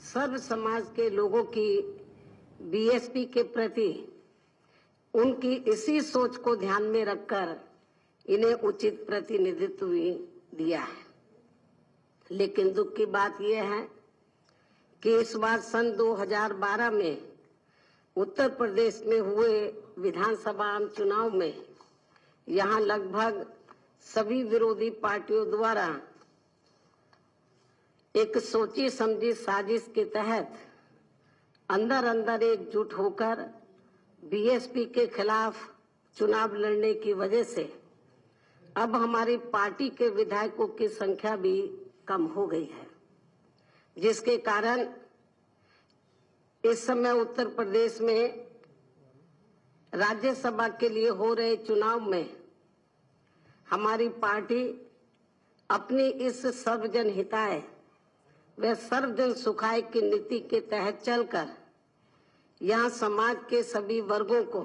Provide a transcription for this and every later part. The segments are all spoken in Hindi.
सर्व समाज के लोगों की बीएसपी के प्रति उनकी इसी सोच को ध्यान में रखकर इन्हें उचित प्रतिनिधित्व भी दिया है। लेकिन दुख की बात यह है कि इस बार सन 2012 में उत्तर प्रदेश में हुए विधानसभा आम चुनाव में यहाँ लगभग सभी विरोधी पार्टियों द्वारा एक सोची समझी साजिश के तहत अंदर अंदर एकजुट होकर बीएसपी के खिलाफ चुनाव लड़ने की वजह से अब हमारी पार्टी के विधायकों की संख्या भी कम हो गई है, जिसके कारण इस समय उत्तर प्रदेश में राज्यसभा के लिए हो रहे चुनाव में हमारी पार्टी अपनी इस सर्वजन हिताय व सर्वजन सुखाय की नीति के तहत चलकर यहाँ समाज के सभी वर्गों को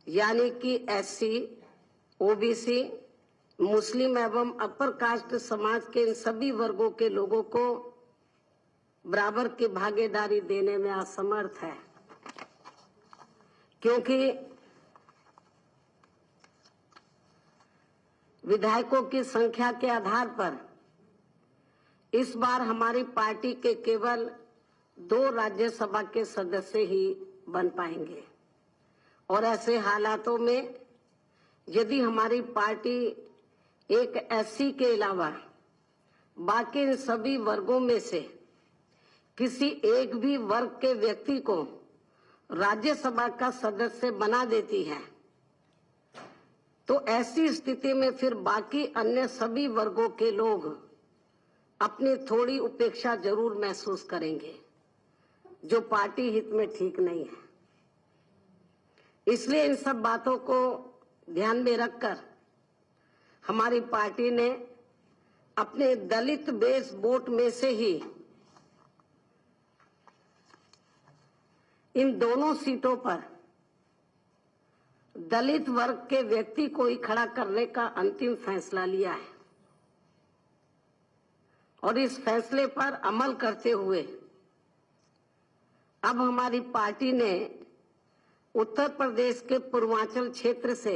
यानी कि एससी, ओबीसी, मुस्लिम एवं अपर कास्ट समाज के इन सभी वर्गों के लोगों को बराबर की भागीदारी देने में असमर्थ है, क्योंकि विधायकों की संख्या के आधार पर इस बार हमारी पार्टी के केवल 2 राज्यसभा के सदस्य ही बन पाएंगे। और ऐसे हालातों में यदि हमारी पार्टी एक एससी के अलावा बाकी इन सभी वर्गों में से किसी एक भी वर्ग के व्यक्ति को राज्यसभा का सदस्य बना देती है, तो ऐसी स्थिति में फिर बाकी अन्य सभी वर्गों के लोग अपनी थोड़ी उपेक्षा जरूर महसूस करेंगे, जो पार्टी हित में ठीक नहीं है। इसलिए इन सब बातों को ध्यान में रखकर हमारी पार्टी ने अपने दलित बेस वोट में से ही इन दोनों सीटों पर दलित वर्ग के व्यक्ति को ही खड़ा करने का अंतिम फैसला लिया है। और इस फैसले पर अमल करते हुए अब हमारी पार्टी ने उत्तर प्रदेश के पूर्वांचल क्षेत्र से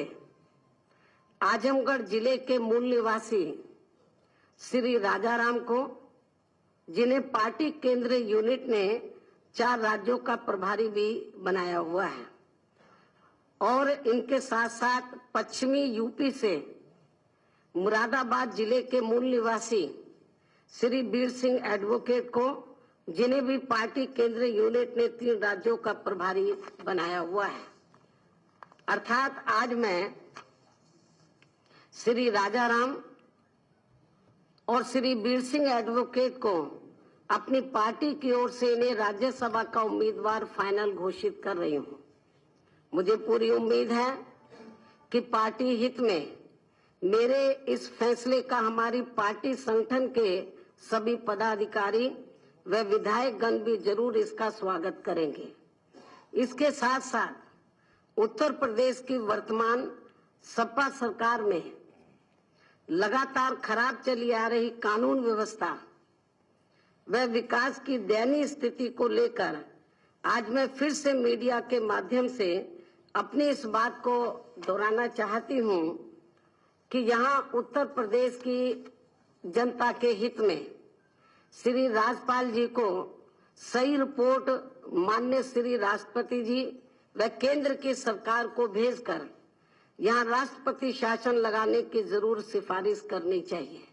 आजमगढ़ जिले के मूल निवासी श्री राजाराम को, जिन्हें पार्टी केंद्रीय यूनिट ने 4 राज्यों का प्रभारी भी बनाया हुआ है, और इनके साथ साथ पश्चिमी यूपी से मुरादाबाद जिले के मूल निवासी श्री बीर सिंह एडवोकेट को, जिन्हें भी पार्टी केंद्रीय यूनिट ने 3 राज्यों का प्रभारी बनाया हुआ है। अर्थात आज मैं श्री राजाराम और श्री बीर सिंह एडवोकेट को अपनी पार्टी की ओर से इन्हें राज्यसभा का उम्मीदवार फाइनल घोषित कर रही हूं। मुझे पूरी उम्मीद है कि पार्टी हित में मेरे इस फैसले का हमारी पार्टी संगठन के सभी पदाधिकारी व विधायक गण भी जरूर इसका स्वागत करेंगे। इसके साथ साथ उत्तर प्रदेश की वर्तमान सपा सरकार में लगातार खराब चली आ रही कानून व्यवस्था व विकास की दयनीय स्थिति को लेकर आज मैं फिर से मीडिया के माध्यम से अपनी इस बात को दोहराना चाहती हूं कि यहाँ उत्तर प्रदेश की जनता के हित में श्री राज्यपाल जी को सही रिपोर्ट माननीय श्री राष्ट्रपति जी व केंद्र की सरकार को भेजकर यहाँ राष्ट्रपति शासन लगाने की जरूर सिफारिश करनी चाहिए,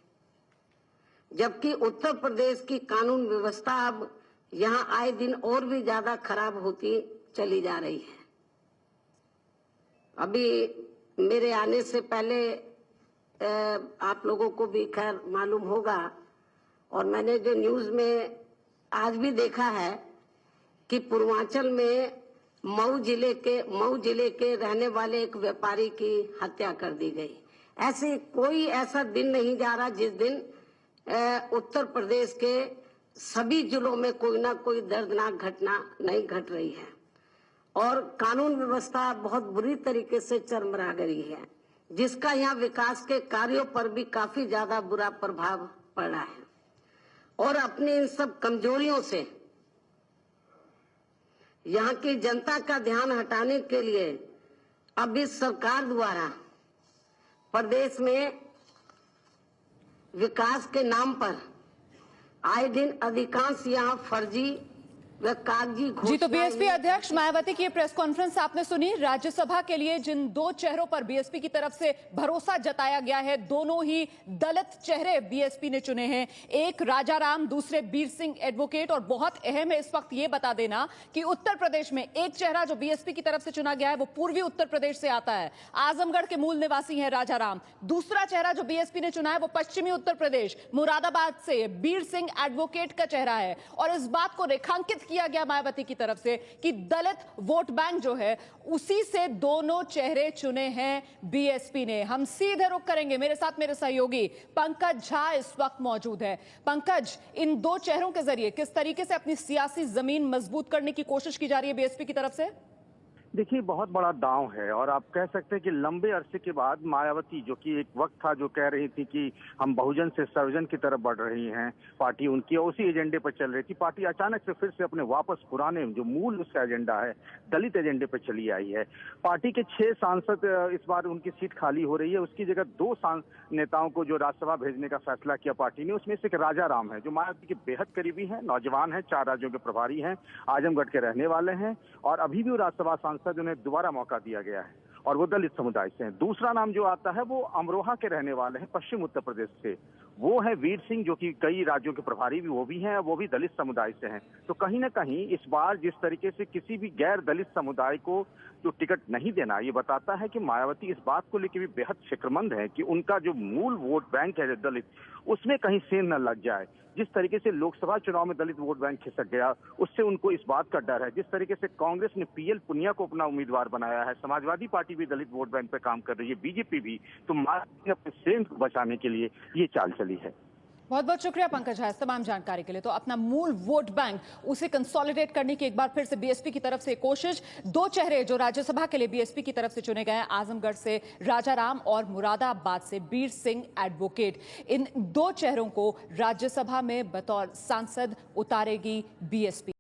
जबकि उत्तर प्रदेश की कानून व्यवस्था अब यहाँ आए दिन और भी ज्यादा खराब होती चली जा रही है। अभी मेरे आने से पहले आप लोगों को भी खैर मालूम होगा, और मैंने जो न्यूज में आज भी देखा है कि पूर्वांचल में मऊ जिले के रहने वाले एक व्यापारी की हत्या कर दी गई। ऐसे कोई ऐसा दिन नहीं जा रहा जिस दिन उत्तर प्रदेश के सभी जिलों में कोई ना कोई दर्दनाक घटना नहीं घट रही है, और कानून व्यवस्था बहुत बुरी तरीके से चरमरा गई है, जिसका यहाँ विकास के कार्यों पर भी काफी ज्यादा बुरा प्रभाव पड़ रहा है। और अपनी इन सब कमजोरियों से यहाँ की जनता का ध्यान हटाने के लिए अब इस सरकार द्वारा प्रदेश में विकास के नाम पर आए दिन अधिकांश यहाँ फर्जी व कागजी जी, तो बीएसपी अध्यक्ष मायावती की प्रेस कॉन्फ्रेंस आपने सुनी। राज्यसभा के लिए जिन दो चेहरों पर बीएसपी की तरफ से भरोसा जताया गया है, दोनों ही दलित चेहरे बीएसपी ने चुने हैं। एक राजाराम, दूसरे बीर सिंह एडवोकेट। और बहुत अहम है इस वक्त ये बता देना कि उत्तर प्रदेश में एक चेहरा जो बीएसपी की तरफ से चुना गया है वो पूर्वी उत्तर प्रदेश से आता है, आजमगढ़ के मूल निवासी है राजाराम। दूसरा चेहरा जो बीएसपी ने चुना है वो पश्चिमी उत्तर प्रदेश मुरादाबाद से बीर सिंह एडवोकेट का चेहरा है। और इस बात को रेखांकित किया गया मायावती की तरफ से कि दलित वोट बैंक जो है उसी से दोनों चेहरे चुने हैं बीएसपी ने। हम सीधे रुख करेंगे, मेरे साथ मेरे सहयोगी पंकज झा इस वक्त मौजूद है। पंकज, इन दो चेहरों के जरिए किस तरीके से अपनी सियासी जमीन मजबूत करने की कोशिश की जा रही है बीएसपी की तरफ से? देखिए, बहुत बड़ा दांव है और आप कह सकते हैं कि लंबे अरसे के बाद मायावती, जो कि एक वक्त था जो कह रही थी कि हम बहुजन से सर्वजन की तरफ बढ़ रही हैं, पार्टी उनकी उसी एजेंडे पर चल रही थी, पार्टी अचानक से फिर से अपने वापस पुराने जो मूल उसका एजेंडा है दलित एजेंडे पर चली आई है। पार्टी के 6 सांसद इस बार उनकी सीट खाली हो रही है, उसकी जगह 2 नेताओं को जो राज्यसभा भेजने का फैसला किया पार्टी ने, उसमें से एक राजाराम है जो मायावती के बेहद करीबी है, नौजवान है, 4 राज्यों के प्रभारी हैं, आजमगढ़ के रहने वाले हैं और अभी भी वो राज्यसभा सांसद, उन्हें दोबारा मौका दिया गया है और वो दलित समुदाय से हैं। दूसरा नाम जो आता है वो अमरोहा के रहने वाले हैं, पश्चिम उत्तर प्रदेश से, वो है वीर सिंह, जो कि कई राज्यों के प्रभारी भी वो भी हैं, वो भी दलित समुदाय से हैं। तो कहीं ना कहीं इस बार जिस तरीके से किसी भी गैर दलित समुदाय को जो टिकट नहीं देना, ये बताता है कि मायावती इस बात को लेकर भी बेहद फिक्रमंद है कि उनका जो मूल वोट बैंक है दलित, उसमें कहीं सेंध न लग जाए। जिस तरीके से लोकसभा चुनाव में दलित वोट बैंक खिसक गया, उससे उनको इस बात का डर है। जिस तरीके से कांग्रेस ने पीएल पुनिया को अपना उम्मीदवार बनाया है, समाजवादी पार्टी भी दलित वोट बैंक पे काम कर रही है, बीजेपी भी, तो मायावती अपने सेंध को बचाने के लिए ये चाल चली है। बहुत बहुत शुक्रिया पंकज झा इस तमाम जानकारी के लिए। तो अपना मूल वोट बैंक उसे कंसोलिडेट करने की एक बार फिर से बीएसपी की तरफ से कोशिश। 2 चेहरे जो राज्यसभा के लिए बीएसपी की तरफ से चुने गए हैं, आजमगढ़ से राजाराम और मुरादाबाद से बीर सिंह एडवोकेट। इन 2 चेहरों को राज्यसभा में बतौर सांसद उतारेगी बीएसपी।